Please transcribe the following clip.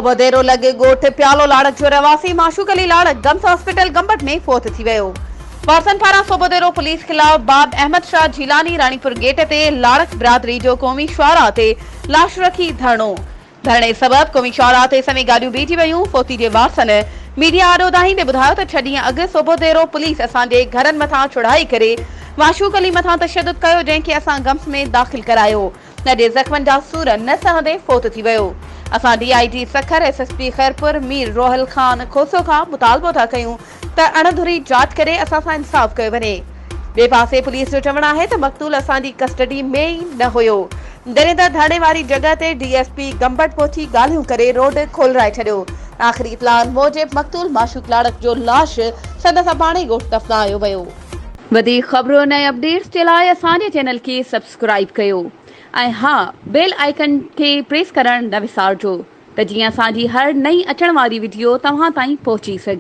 सोबो देरो लगे गोठ प्यालो लाड़क जो रवासी माशूक अली लाड़क गम्स हॉस्पिटल गंबट में फोत थी वियो। वारसन पारां सोबोदेरो पुलिस खिलाफ बाब अहमद शाह झीलानी रानीपुर गेट ते लाड़क बिरादरी जो क़ौमी शुआरा ते लाश रखी धरणे सबब क़ौमी शुआरा ते समें गाड़ियूं बीठी वयूं। फोती जे वारसन मीडिया आॾो दाहींदे ॿुधायो त 6 ॾींहं अॻु सोबोदेरो पुलिस असांजे घरनि मथां चढ़ाई करे माशूक अली मथां तशद्दुद कयो, जंहिंखे असां गम्स में दाख़िल करायो। नॾे ज़ख़्मनि जा सूर न सहंदे फोत थी वियो। असां DIG सखर SSP खैरपुर मीर रोहल खान खोसो खां मुतालबो था कयूं त अणधुरी जांच करे असां सां इंसाफ़ कयो वञे। ॿिए पासे पुलिस जो चवणु आहे त मक़तूल असांजी कस्टडी में ई न हुयो। जॾहिं त धरणे वारी जॻह ते DSP गंबट पहुची ॻाल्हियूं करे रोड खोलराए छॾियो। आख़िरी इतलाह मूजिब मक़तूल माशूक लाड़क जो लाश संदसि पाणे ॻोठ दफ़नायो वियो। वधीक ख़बरुनि ऐं अपडेट्स जे लाइ असांजे चैनल खे सब्सक्राइब कयो ऐं हा, बेल आइकन खे प्रेस करणु न विसारिजो त जीअं असांजी हर नई अचण वारी वीडियो तव्हां ताईं पहुची सघे।